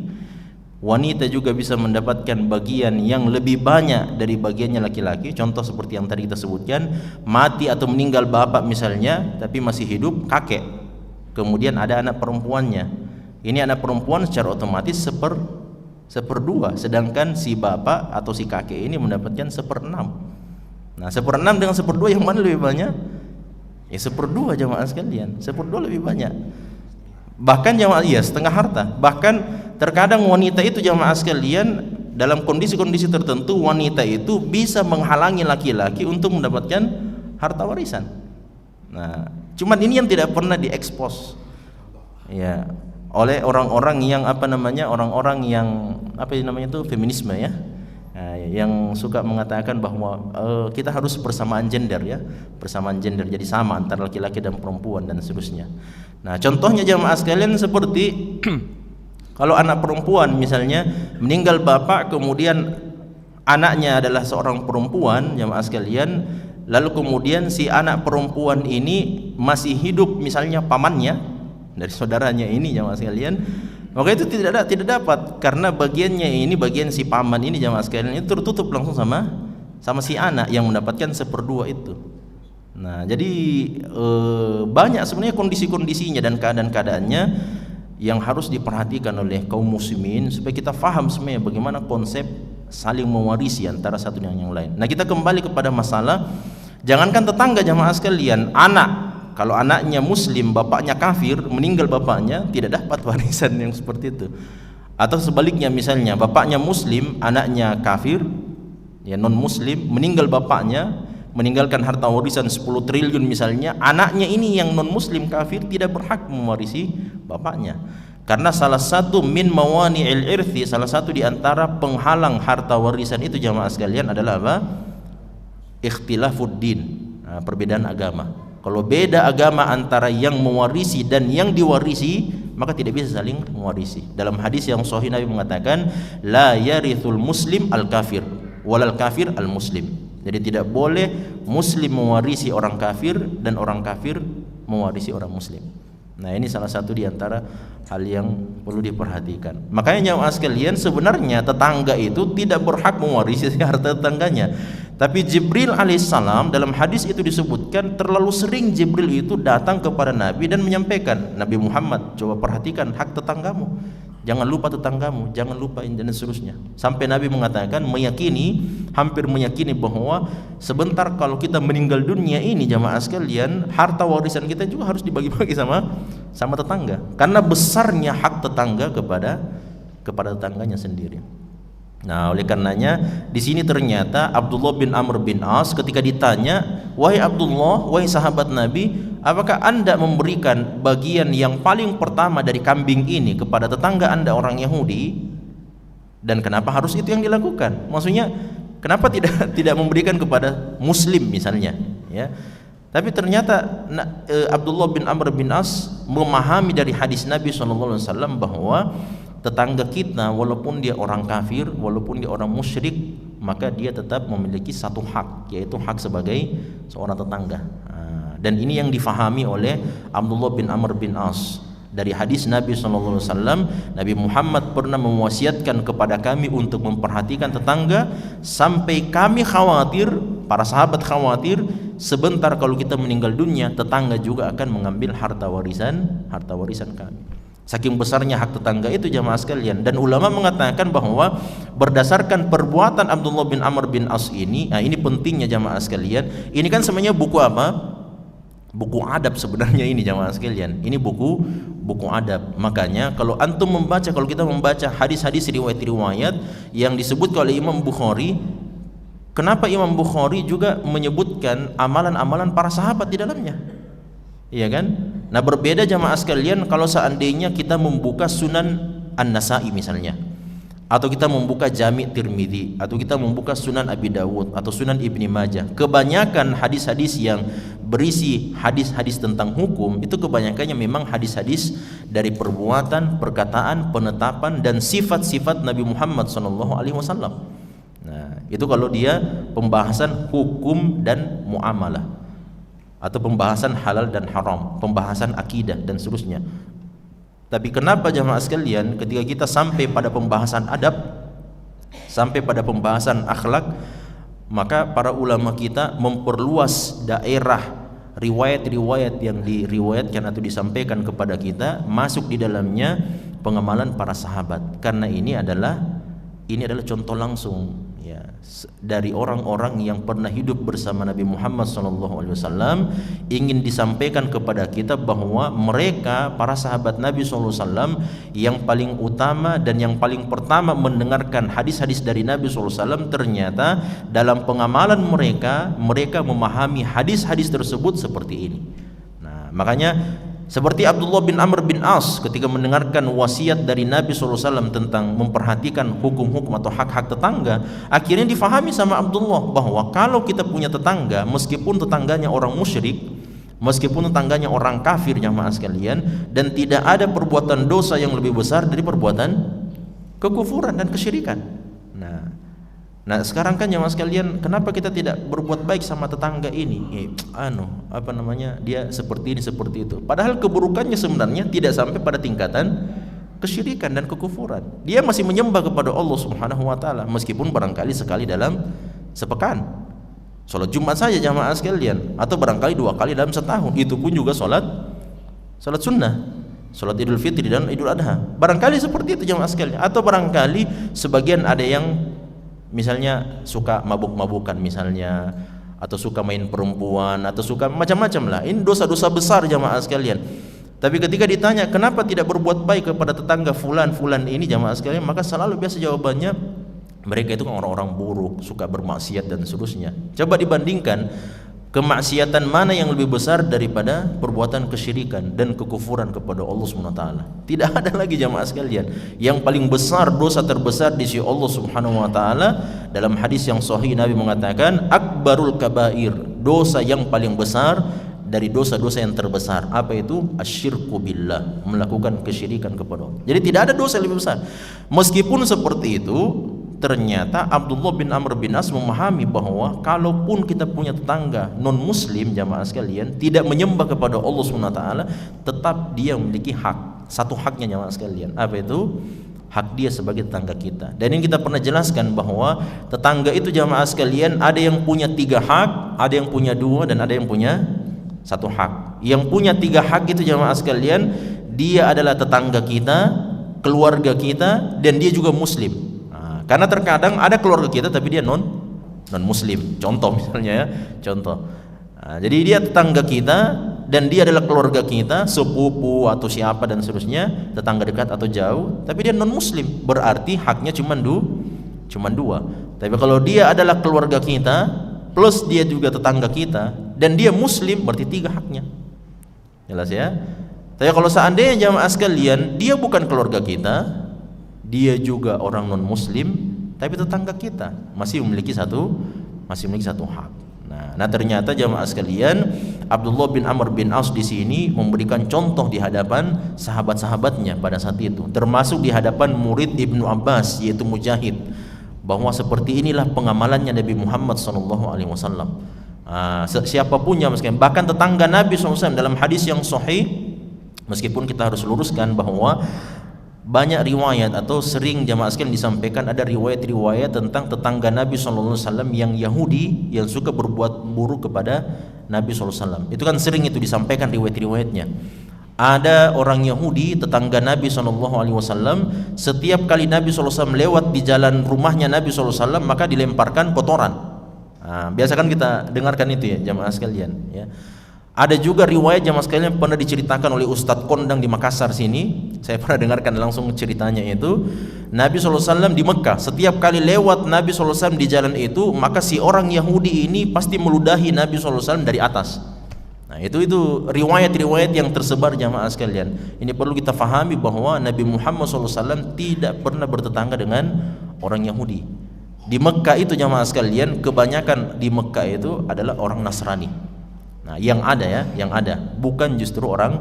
Speaker 1: Wanita juga bisa mendapatkan bagian yang lebih banyak dari bagiannya laki-laki. Contoh seperti yang tadi kita sebutkan, mati atau meninggal bapak misalnya, tapi masih hidup kakek, kemudian ada anak perempuannya. Ini anak perempuan secara otomatis 1/2, sedangkan si bapak atau si kakek ini mendapatkan 1/6. Nah, 1/6 dengan 1/2 yang mana lebih banyak? Ya 1/2 jamaah sekalian, 1/2 lebih banyak. Bahkan jamaah, iya, setengah harta. Bahkan terkadang wanita itu jamaah sekalian, dalam kondisi-kondisi tertentu wanita itu bisa menghalangi laki-laki untuk mendapatkan harta warisan. Nah, cuman ini yang tidak pernah diekspos. ya, oleh orang-orang yang orang-orang yang itu feminisme ya. Nah, yang suka mengatakan bahwa kita harus persamaan gender ya, persamaan gender, jadi sama antara laki-laki dan perempuan dan seterusnya. Nah, contohnya jamaah sekalian seperti kalau anak perempuan misalnya meninggal bapak, kemudian anaknya adalah seorang perempuan, jamaah sekalian, lalu kemudian si anak perempuan ini masih hidup, misalnya pamannya dari saudaranya ini, jamaah sekalian, maka itu tidak dapat, karena bagian si paman ini, jamaah sekalian, itu tertutup langsung sama si anak yang mendapatkan 1/2 itu. Nah, jadi banyak sebenarnya kondisi-kondisinya dan keadaan-keadaannya yang harus diperhatikan oleh kaum muslimin supaya kita faham sebenarnya bagaimana konsep saling mewarisi antara satu dengan yang lain. Nah, kita kembali kepada masalah, jangankan tetangga, jamaah sekalian, anak, kalau anaknya muslim bapaknya kafir, meninggal bapaknya, tidak dapat warisan yang seperti itu. Atau sebaliknya, misalnya bapaknya muslim, anaknya kafir ya, non muslim, meninggal bapaknya, meninggalkan harta warisan 10 triliun misalnya, anaknya ini yang non muslim kafir tidak berhak mewarisi bapaknya. Karena salah satu min mawani'il irthi, salah satu di antara penghalang harta warisan itu, jamaah sekalian, adalah apa? Ikhtilafuddin, perbedaan agama. Kalau beda agama antara yang mewarisi dan yang diwarisi, maka tidak bisa saling mewarisi. Dalam hadis yang sahih Nabi mengatakan, la yarithul muslim al kafir walal kafir al muslim. Jadi tidak boleh muslim mewarisi orang kafir dan orang kafir mewarisi orang muslim. Nah, ini salah satu di antara hal yang perlu diperhatikan. Makanya jamaah sekalian, sebenarnya tetangga itu tidak berhak mewarisi harta tetangganya. Tapi Jibril alaihissalam, dalam hadis itu disebutkan, terlalu sering Jibril itu datang kepada Nabi dan menyampaikan, Nabi Muhammad, coba perhatikan hak tetanggamu, jangan lupa tetanggamu, jangan lupa ini dan seterusnya. Sampai Nabi mengatakan, hampir meyakini bahwa sebentar kalau kita meninggal dunia ini, jamaah sekalian, harta warisan kita juga harus dibagi-bagi sama tetangga, karena besarnya hak tetangga kepada tetangganya sendiri. Nah, oleh karenanya di sini ternyata Abdullah bin Amr bin As ketika ditanya, wahai Abdullah, wahai sahabat Nabi, apakah anda memberikan bagian yang paling pertama dari kambing ini kepada tetangga anda orang Yahudi, dan kenapa harus itu yang dilakukan? Maksudnya kenapa tidak memberikan kepada Muslim misalnya, ya? Tapi ternyata Abdullah bin Amr bin As memahami dari hadis Nabi SAW bahwa tetangga kita, walaupun dia orang kafir, walaupun dia orang musyrik, maka dia tetap memiliki satu hak, yaitu hak sebagai seorang tetangga. Dan ini yang difahami oleh Abdullah bin Amr bin As. Dari hadis Nabi SAW, Nabi Muhammad pernah mewasiatkan kepada kami untuk memperhatikan tetangga, sampai kami khawatir, para sahabat khawatir, sebentar kalau kita meninggal dunia, tetangga juga akan mengambil harta warisan kami. Saking besarnya hak tetangga itu, jamaah sekalian. Dan ulama mengatakan bahwa berdasarkan perbuatan Abdullah bin Amr bin As ini, ini pentingnya jamaah sekalian. Ini kan sebenarnya buku apa? Buku adab sebenarnya ini, jamaah sekalian. Ini buku adab. Makanya kalau kita membaca hadis-hadis riwayat-riwayat yang disebutkan oleh Imam Bukhari, kenapa Imam Bukhari juga menyebutkan amalan-amalan para sahabat di dalamnya? Iya kan? Nah, berbeda jamaah sekalian kalau seandainya kita membuka Sunan An-Nasa'i misalnya, atau kita membuka Jami' Tirmidzi, atau kita membuka Sunan Abi Dawud atau Sunan Ibni Majah. Kebanyakan hadis-hadis yang berisi hadis-hadis tentang hukum itu kebanyakannya memang hadis-hadis dari perbuatan, perkataan, penetapan dan sifat-sifat Nabi Muhammad SAW. Nah, itu kalau dia pembahasan hukum dan muamalah, atau pembahasan halal dan haram, pembahasan akidah dan seterusnya. Tapi kenapa jamaah sekalian ketika kita sampai pada pembahasan adab, sampai pada pembahasan akhlak, maka para ulama kita memperluas daerah riwayat-riwayat yang diriwayatkan atau disampaikan kepada kita, masuk di dalamnya pengamalan para sahabat. Karena ini adalah contoh langsung ya, dari orang-orang yang pernah hidup bersama Nabi Muhammad SAW, ingin disampaikan kepada kita bahwa mereka, para sahabat Nabi SAW, yang paling utama dan yang paling pertama mendengarkan hadis-hadis dari Nabi SAW, ternyata dalam pengamalan mereka memahami hadis-hadis tersebut seperti ini. Nah, makanya Seperti Abdullah bin Amr bin As ketika mendengarkan wasiat dari Nabi SAW tentang memperhatikan hukum-hukum atau hak-hak tetangga, akhirnya difahami sama Abdullah bahwa kalau kita punya tetangga, meskipun tetangganya orang musyrik, meskipun tetangganya orang kafir, jamaah sekalian, dan tidak ada perbuatan dosa yang lebih besar dari perbuatan kekufuran dan kesyirikan. Nah sekarang kan jamaah sekalian, kenapa kita tidak berbuat baik sama tetangga ini? Dia seperti ini seperti itu. Padahal keburukannya sebenarnya tidak sampai pada tingkatan kesyirikan dan kekufuran. Dia masih menyembah kepada Allah Subhanahu wa taala meskipun barangkali sekali dalam sepekan. Salat Jumat saja jamaah sekalian, atau barangkali 2 kali dalam setahun. Itu pun juga salat sunnah. Salat Idul Fitri dan Idul Adha. Barangkali seperti itu jamaah sekalian. Atau barangkali sebagian ada yang misalnya suka mabuk-mabukan misalnya, atau suka main perempuan, atau suka macam-macam lah. Ini dosa-dosa besar jamaah sekalian. Tapi ketika ditanya kenapa tidak berbuat baik kepada tetangga fulan ini jamaah sekalian, maka selalu biasa jawabannya mereka itu kan orang-orang buruk, suka bermaksiat dan seterusnya. Coba dibandingkan, kemaksiatan mana yang lebih besar daripada perbuatan kesyirikan dan kekufuran kepada Allah Subhanahu wa taala? Tidak ada lagi jamaah sekalian. Yang paling besar, dosa terbesar di sisi Allah Subhanahu wa taala, dalam hadis yang sahih Nabi mengatakan akbarul kabair, dosa yang paling besar dari dosa-dosa yang terbesar. Apa itu? Asyirku billah, melakukan kesyirikan kepada Allah. Jadi tidak ada dosa yang lebih besar. Meskipun seperti itu, ternyata Abdullah bin Amr bin As memahami bahwa kalaupun kita punya tetangga non muslim jamaah sekalian, tidak menyembah kepada Allah SWT, tetap dia memiliki hak. Satu haknya jamaah sekalian. Apa itu? Hak dia sebagai tetangga kita. Dan ini kita pernah jelaskan bahwa tetangga itu jamaah sekalian, ada yang punya 3 hak, ada yang punya 2, dan ada yang punya 1 hak. Yang punya 3 hak itu jamaah sekalian, dia adalah tetangga kita, keluarga kita, dan dia juga muslim. Karena terkadang ada keluarga kita tapi dia non muslim. Contoh misalnya ya, contoh. Jadi dia tetangga kita dan dia adalah keluarga kita, sepupu atau siapa dan seterusnya, tetangga dekat atau jauh, tapi dia non muslim. Berarti haknya cuma 2. Tapi kalau dia adalah keluarga kita plus dia juga tetangga kita dan dia muslim, berarti 3 haknya. Jelas ya? Tapi kalau seandainya jamaah sekalian, dia bukan keluarga kita, dia juga orang non muslim, tapi tetangga kita masih memiliki satu hak. Nah ternyata jamaah sekalian, Abdullah bin Amr bin As di sini memberikan contoh di hadapan sahabat-sahabatnya pada saat itu, termasuk di hadapan murid Ibnu Abbas yaitu Mujahid, bahwa seperti inilah pengamalannya Nabi Muhammad SAW. Siapapun yang bahkan tetangga Nabi SAW, dalam hadis yang sahih, meskipun kita harus luruskan bahwa banyak riwayat atau sering jamaah sekalian disampaikan ada riwayat-riwayat tentang tetangga Nabi SAW yang Yahudi yang suka berbuat buruk kepada Nabi SAW. Itu kan sering itu disampaikan riwayat-riwayatnya. Ada orang Yahudi tetangga Nabi SAW, setiap kali Nabi SAW lewat di jalan rumahnya Nabi SAW maka dilemparkan kotoran. Biasa kan kita dengarkan itu ya jamaah sekalian ya. Ada juga riwayat jamaah sekalian pernah diceritakan oleh Ustadz Kondang di Makassar sini. Saya pernah dengarkan langsung ceritanya itu. Nabi SAW di Mekah, setiap kali lewat Nabi SAW di jalan itu, maka si orang Yahudi ini pasti meludahi Nabi SAW dari atas. Nah itu riwayat-riwayat yang tersebar jamaah sekalian. Ini perlu kita fahami bahwa Nabi Muhammad SAW tidak pernah bertetangga dengan orang Yahudi. Di Mekah itu jamaah sekalian, kebanyakan di Mekah itu adalah orang Nasrani. Nah, yang ada bukan justru orang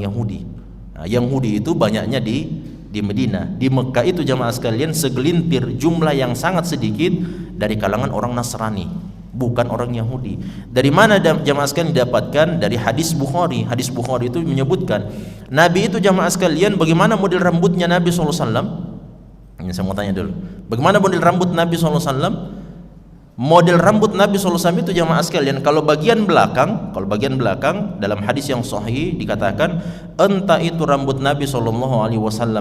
Speaker 1: Yahudi. Nah, Yahudi itu banyaknya di Medina. Di Mekah itu jamaah sekalian segelintir jumlah yang sangat sedikit dari kalangan orang Nasrani, bukan orang Yahudi. Dari mana jamaah sekalian didapatkan? Dari hadis Bukhari. Hadis Bukhari itu menyebutkan Nabi itu jamaah sekalian, bagaimana model rambutnya Nabi SAW? Ini saya mau tanya dulu. Bagaimana model rambut Nabi SAW? Model rambut Nabi SAW itu jamaah sekalian, kalau bagian belakang dalam hadis yang sahih dikatakan entah itu rambut Nabi SAW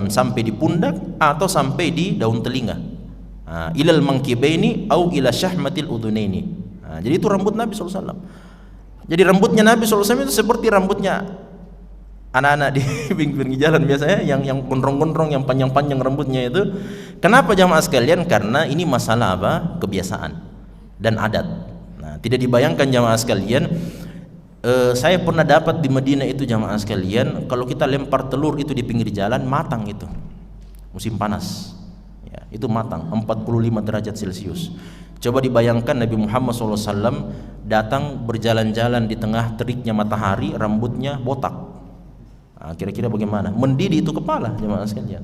Speaker 1: sampai di pundak atau sampai di daun telinga, ilal mangkibaini au ila syahmatil udunaini. Jadi itu rambut Nabi SAW. Jadi rambutnya Nabi SAW itu seperti rambutnya anak-anak di pinggir jalan biasanya, yang gondrong-gondrong, yang panjang-panjang rambutnya itu. Kenapa jamaah sekalian? Karena ini masalah apa? Kebiasaan dan adat. Nah, tidak dibayangkan jamaah sekalian, Saya pernah dapat di Madinah itu jamaah sekalian, kalau kita lempar telur itu di pinggir jalan matang itu, musim panas, ya, itu matang 45 derajat Celcius. Coba dibayangkan Nabi Muhammad SAW datang berjalan-jalan di tengah teriknya matahari, rambutnya botak. Nah, kira-kira bagaimana? Mendidih itu kepala jamaah sekalian.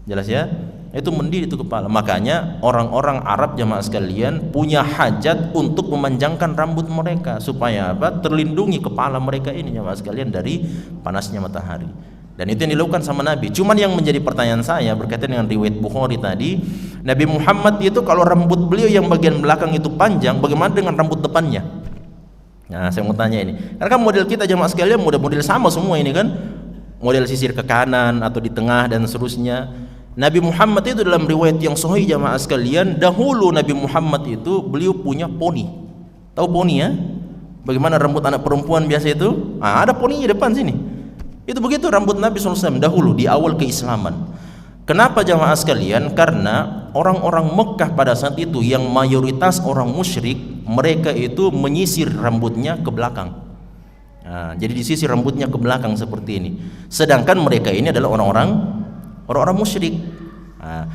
Speaker 1: Jelas ya? Itu mendidih itu kepala. Makanya orang-orang Arab jamaah sekalian punya hajat untuk memanjangkan rambut mereka supaya apa? Terlindungi kepala mereka ini jamaah sekalian dari panasnya matahari. Dan itu yang dilakukan sama Nabi. Cuman yang menjadi pertanyaan saya berkaitan dengan riwayat Bukhari tadi, Nabi Muhammad itu kalau rambut beliau yang bagian belakang itu panjang, bagaimana dengan rambut depannya? Nah, saya mau tanya ini. Karena kan model kita jamaah sekalian model-model sama semua ini kan. Model sisir ke kanan atau di tengah dan seterusnya. Nabi Muhammad itu dalam riwayat yang sahih jamaah sekalian, dahulu Nabi Muhammad itu beliau punya poni. Tahu poni ya? Bagaimana rambut anak perempuan biasa itu? Ah, ada poninya depan sini. Itu begitu rambut Nabi SAW dahulu di awal keislaman. Kenapa jamaah sekalian? Karena orang-orang Mekah pada saat itu yang mayoritas orang musyrik, mereka itu menyisir rambutnya ke belakang. Nah, jadi disisir rambutnya ke belakang seperti ini. Sedangkan mereka ini adalah orang-orang musyrik. Nah,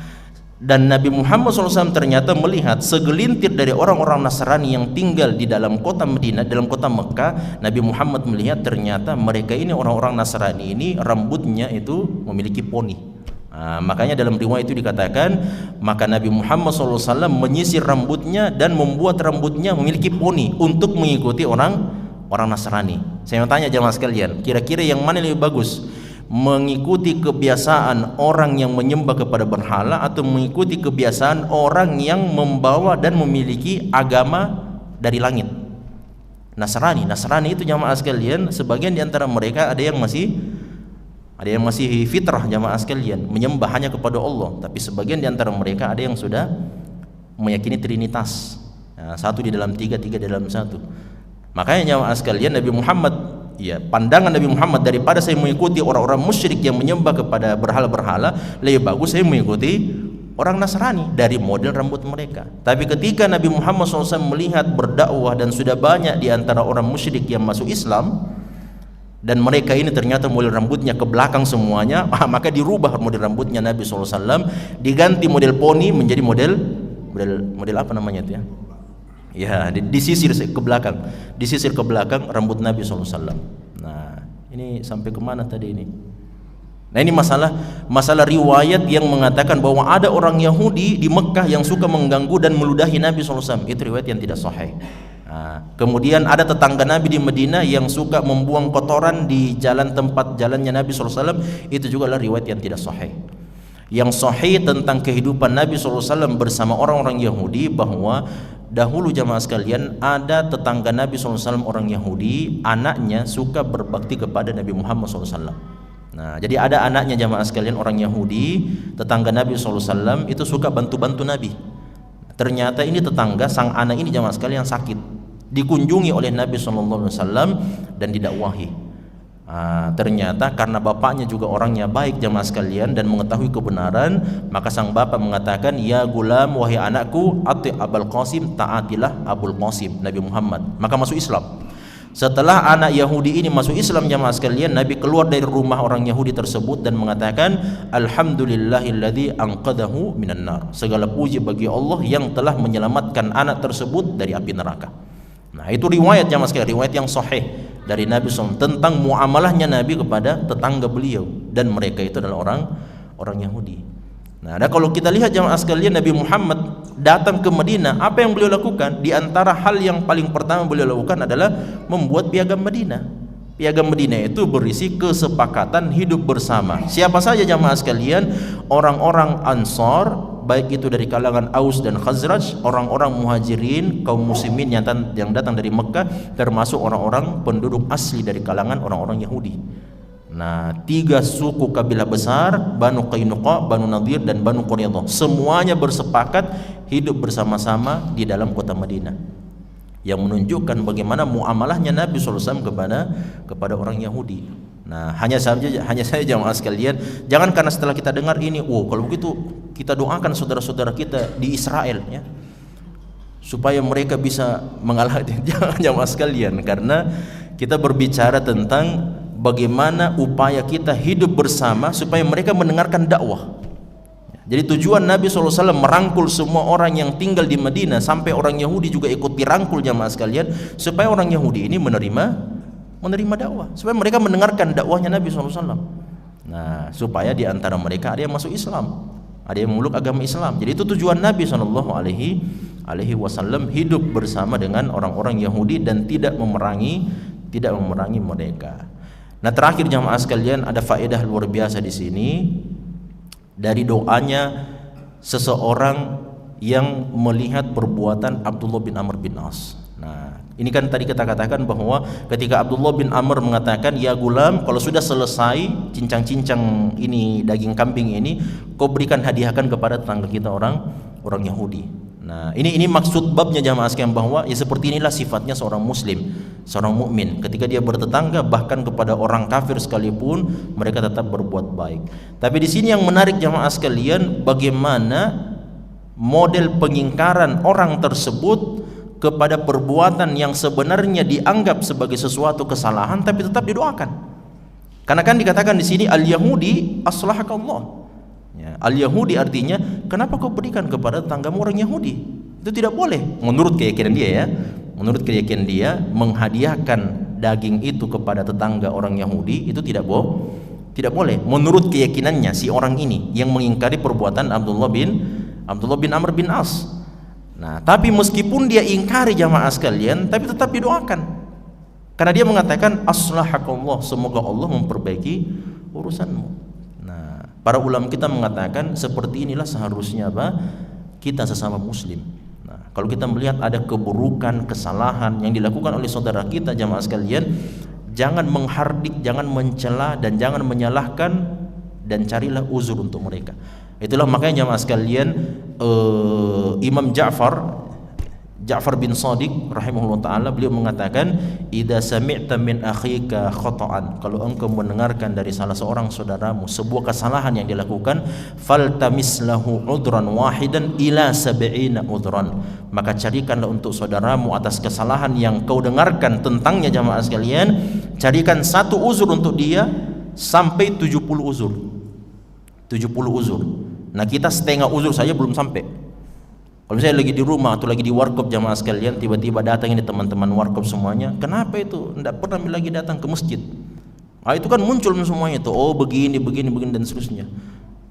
Speaker 1: dan Nabi Muhammad SAW ternyata melihat segelintir dari orang-orang Nasrani yang tinggal di dalam kota Madinah, dalam kota Mekah. Nabi Muhammad melihat ternyata mereka ini orang-orang Nasrani ini rambutnya itu memiliki poni. Nah, makanya dalam riwayat itu dikatakan, maka Nabi Muhammad SAW menyisir rambutnya dan membuat rambutnya memiliki poni untuk mengikuti orang Nasrani. Saya mau tanya jamaah sekalian, kira-kira yang mana lebih bagus? Mengikuti kebiasaan orang yang menyembah kepada berhala atau mengikuti kebiasaan orang yang membawa dan memiliki agama dari langit? Nasrani itu jamaah sekalian, sebagian di antara mereka ada yang masih fitrah jamaah sekalian, menyembah hanya kepada Allah, tapi sebagian di antara mereka ada yang sudah meyakini Trinitas. Nah, satu di dalam tiga, tiga di dalam satu. Makanya jamaah sekalian, Nabi Muhammad, ya, pandangan Nabi Muhammad, daripada saya mengikuti orang-orang musyrik yang menyembah kepada berhala-berhala, lebih bagus saya mengikuti orang Nasrani dari model rambut mereka. Tapi ketika Nabi Muhammad SAW melihat berdakwah dan sudah banyak di antara orang musyrik yang masuk Islam, dan mereka ini ternyata model rambutnya ke belakang semuanya, maka dirubah model rambutnya Nabi SAW, diganti model poni menjadi model apa namanya itu ya? Ya, disisir ke belakang rambut Nabi SAW. Nah, ini sampai kemana tadi ini? Nah, ini masalah riwayat yang mengatakan bahwa ada orang Yahudi di Mekah yang suka mengganggu dan meludahi Nabi SAW. Itu riwayat yang tidak sahih. Nah, kemudian ada tetangga Nabi di Madinah yang suka membuang kotoran di tempat jalannya Nabi SAW. Itu juga adalah riwayat yang tidak sahih. Yang sahih tentang kehidupan Nabi SAW bersama orang-orang Yahudi, bahwa dahulu jamaah sekalian ada tetangga Nabi SAW orang Yahudi, anaknya suka berbakti kepada Nabi Muhammad SAW. Nah, jadi ada anaknya jamaah sekalian orang Yahudi, tetangga Nabi SAW itu suka bantu-bantu Nabi. Ternyata ini tetangga sang anak ini jamaah sekalian sakit, dikunjungi oleh Nabi SAW dan didakwahi. Ternyata karena bapaknya juga orangnya baik jamaah sekalian dan mengetahui kebenaran, maka sang bapak mengatakan, ya gulam, wahai anakku, ati Abul Qasim, taatilah Abul Qasim, Nabi Muhammad. Maka masuk Islam. Setelah anak Yahudi ini masuk Islam jamaah sekalian, Nabi keluar dari rumah orang Yahudi tersebut dan mengatakan, alhamdulillahilladzi anqadahu minan nar. Segala puji bagi Allah yang telah menyelamatkan anak tersebut dari api neraka. Nah, itu riwayat jamaah sekalian, riwayat yang sahih dari Nabi SAW tentang muamalahnya Nabi kepada tetangga beliau, dan mereka itu adalah orang Yahudi. Nah, dan kalau kita lihat jamaah sekalian, Nabi Muhammad datang ke Madinah, apa yang beliau lakukan? Di antara hal yang paling pertama beliau lakukan adalah membuat piagam Madinah. Piagam Madinah itu berisi kesepakatan hidup bersama. Siapa saja jamaah sekalian? Orang-orang Ansar, baik itu dari kalangan Aus dan Khazraj, orang-orang Muhajirin, kaum muslimin yang datang dari Mekah, termasuk orang-orang penduduk asli dari kalangan orang-orang Yahudi. Nah, 3 suku kabilah besar, Banu Qainuqa, Banu Nadir, dan Banu Quraidah, semuanya bersepakat hidup bersama-sama di dalam kota Madinah, yang menunjukkan bagaimana muamalahnya Nabi SAW kepada orang Yahudi. Nah, hanya saja jamaah sekalian, jangan karena setelah kita dengar ini, kalau begitu kita doakan saudara-saudara kita di Israel ya, supaya mereka bisa mengalahkan. Jangan jamaah sekalian, karena Kita berbicara tentang bagaimana upaya kita hidup bersama supaya mereka mendengarkan dakwah. Jadi tujuan Nabi SAW merangkul semua orang yang tinggal di Madinah, sampai orang Yahudi juga ikut dirangkul jamaah sekalian, supaya orang Yahudi ini menerima dakwah, supaya mereka mendengarkan dakwahnya Nabi SAW. Nah, supaya di antara mereka ada yang masuk Islam, ada yang memeluk agama Islam. Jadi itu tujuan Nabi SAW hidup bersama dengan orang-orang Yahudi dan tidak memerangi mereka. Nah, terakhir jamaah sekalian, ada faedah luar biasa di sini dari doanya seseorang yang melihat perbuatan Abdullah bin Amr bin As. Nah, ini kan tadi kita katakan bahwa ketika Abdullah bin Amr mengatakan, ya gulam, kalau sudah selesai cincang-cincang ini, daging kambing ini, kau berikan hadiahkan kepada tetangga kita orang Yahudi. Nah, ini maksud babnya jamaah sekalian, bahwa ya seperti inilah sifatnya seorang muslim, seorang mukmin. Ketika dia bertetangga bahkan kepada orang kafir sekalipun, mereka tetap berbuat baik. Tapi di sini yang menarik jamaah sekalian, bagaimana model pengingkaran orang tersebut kepada perbuatan yang sebenarnya dianggap sebagai sesuatu kesalahan tapi tetap didoakan. Karena kan dikatakan di sini al-Yahudi aslahakallah. Ya, al-Yahudi artinya kenapa kau berikan kepada tetanggamu orang Yahudi? Itu tidak boleh menurut keyakinan dia ya. Menurut keyakinan dia, menghadiahkan daging itu kepada tetangga orang Yahudi itu tidak boleh menurut keyakinannya si orang ini yang mengingkari perbuatan Abdullah bin Amr bin As. Nah, tapi meskipun dia ingkari jamaah sekalian, tapi tetap didoakan. Karena dia mengatakan aslahakallah, semoga Allah memperbaiki urusanmu. Para ulama kita mengatakan seperti inilah seharusnya kita sesama muslim. Nah, kalau kita melihat ada keburukan, kesalahan yang dilakukan oleh saudara kita jamaah sekalian, jangan menghardik, jangan mencela dan jangan menyalahkan, dan carilah uzur untuk mereka. Itulah makanya jamaah sekalian, Imam Ja'far bin Shadiq rahimahullah ta'ala, beliau mengatakan, idza sami'ta min akhika khata'an, kalau engkau mendengarkan dari salah seorang saudaramu sebuah kesalahan yang dilakukan, faltamis lahu udran wahidan ila sab'ina udran, maka carikanlah untuk saudaramu atas kesalahan yang kau dengarkan tentangnya jamaah sekalian, carikan satu uzur untuk dia sampai 70 uzur. 70 uzur. Nah, kita setengah uzur saja belum sampai. Kalau saya lagi di rumah atau lagi di warkop jamaah sekalian, tiba-tiba datang ini teman-teman warkop semuanya, kenapa itu? Tidak pernah lagi datang ke masjid. Itu kan muncul semuanya itu, oh begini dan seterusnya.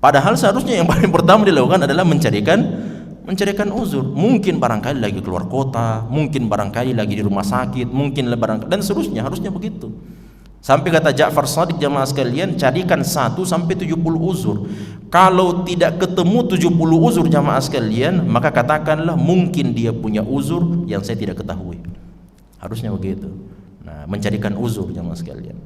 Speaker 1: Padahal seharusnya yang paling pertama dilakukan adalah mencarikan uzur. Mungkin barangkali lagi keluar kota, mungkin barangkali lagi di rumah sakit, mungkin barangkali dan seterusnya, harusnya begitu. Sampai kata Ja'far Shadiq jamaah sekalian, carikan 1 sampai 70 uzur. Kalau tidak ketemu 70 uzur jamaah sekalian, maka katakanlah mungkin dia punya uzur yang saya tidak ketahui. Harusnya begitu. Nah, mencarikan uzur jamaah sekalian.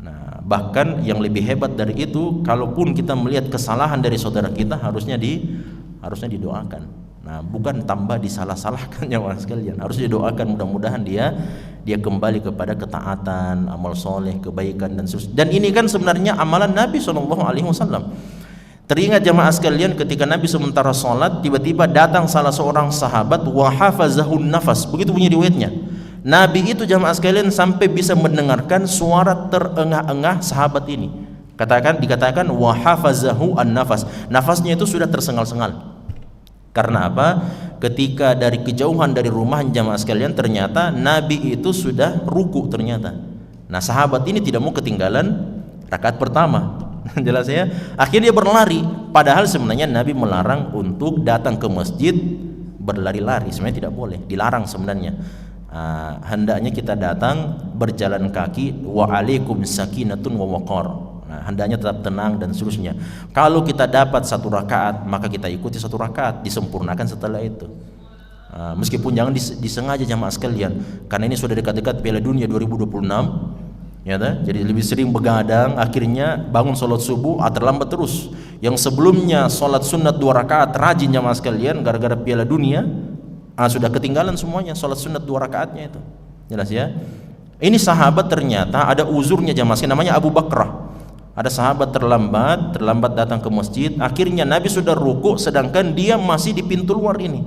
Speaker 1: Nah, bahkan yang lebih hebat dari itu, kalaupun kita melihat kesalahan dari saudara kita, harusnya didoakan. Nah, bukan tambah disalah-salahkan jamaah sekalian. Harus didoakan, mudah-mudahan dia kembali kepada ketaatan, amal soleh, kebaikan dan seterusnya. Dan ini kan sebenarnya amalan Nabi SAW. Teringat jamaah sekalian, ketika Nabi sementara sholat, tiba-tiba datang salah seorang sahabat, wa hafazahun nafas, begitu bunyi riwayatnya. Nabi itu jamaah sekalian sampai bisa mendengarkan suara terengah-engah sahabat ini. Dikatakan wa hafazahu an-nafas, nafasnya itu sudah tersengal-sengal. Karena apa? Ketika dari kejauhan dari rumah jamaah sekalian, ternyata Nabi itu sudah ruku ternyata. Nah, sahabat ini tidak mau ketinggalan rakaat pertama. Jelas ya? Akhirnya dia berlari. Padahal sebenarnya Nabi melarang untuk datang ke masjid berlari-lari. Sebenarnya tidak boleh, dilarang sebenarnya. Hendaknya kita datang berjalan kaki, wa alaikum sakinatun wa waqar. Nah, hendaknya tetap tenang dan seterusnya. Kalau kita dapat 1 rakaat, maka kita ikuti 1 rakaat, disempurnakan setelah itu. Meskipun jangan disengaja jamaah sekalian, karena ini sudah dekat-dekat Piala Dunia 2026. Ya, jadi lebih sering begadang, akhirnya bangun sholat subuh terlambat terus. Yang sebelumnya sholat sunat 2 rakaat rajin jamaah sekalian, gara-gara Piala Dunia sudah ketinggalan semuanya sholat sunat 2 rakaatnya itu. Jelas ya? Ini sahabat ternyata ada uzurnya jamaah sekalian, namanya Abu Bakrah. Ada sahabat terlambat datang ke masjid. Akhirnya Nabi sudah ruku, sedangkan dia masih di pintu luar ini.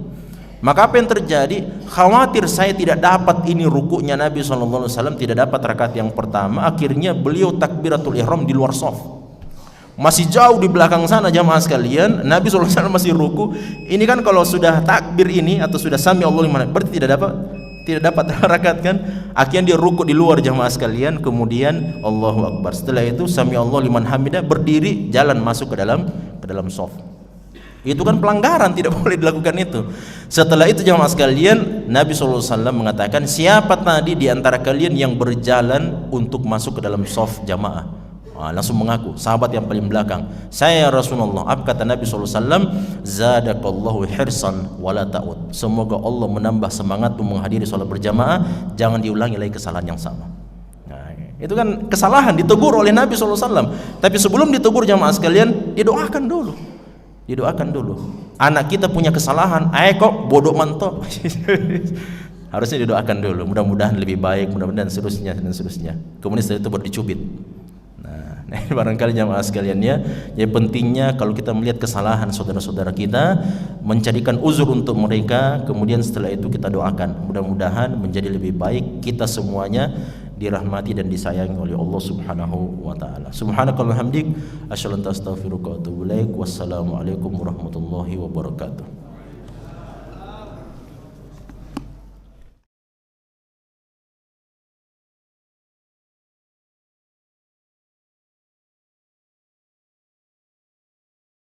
Speaker 1: Maka apa yang terjadi? Khawatir saya tidak dapat ini rukuknya Nabi SAW, tidak dapat rakaat yang pertama. Akhirnya beliau takbiratul ihram di luar shaf, masih jauh di belakang sana jamaah sekalian. Nabi SAW masih ruku. Ini kan kalau sudah takbir ini atau sudah sami Allahu liman, berarti tidak dapat rakaat kan. Akhirnya dia ruku di luar jamaah sekalian. Kemudian Allahu Akbar. Setelah itu sami Allahu liman hamidah, berdiri jalan masuk ke dalam shaf. Itu kan pelanggaran, tidak boleh dilakukan itu. Setelah itu jamaah sekalian, Nabi SAW mengatakan, siapa tadi di antara kalian yang berjalan untuk masuk ke dalam shaf jamaah? Langsung mengaku sahabat yang paling belakang, saya Rasulullah. Apa kata Nabi SAW? Zadakallahu hirsan wala ta'ud. Semoga Allah menambah semangatmu menghadiri sholat berjamaah, jangan diulangi lagi kesalahan yang sama. Itu kan kesalahan, ditegur oleh Nabi SAW. Tapi sebelum ditegur jamaah sekalian, didoakan dulu. Anak kita punya kesalahan, kok bodoh mantok. Harusnya didoakan dulu, mudah-mudahan lebih baik, mudah-mudahan seterusnya. Kemudian setelah itu baru dicubit. Nah, barangkali jamaah sekalian ya pentingnya kalau kita melihat kesalahan saudara-saudara kita, mencarikan uzur untuk mereka, kemudian setelah itu kita doakan, mudah-mudahan menjadi lebih baik. Kita semuanya dirahmati dan disayangi oleh Allah Subhanahu wa taala. Subhanakallahumma hamdik, asyhadu an la ilaha illa anta astaghfiruka wa atubu ilaik. Wassalamualaikum warahmatullahi wabarakatuh.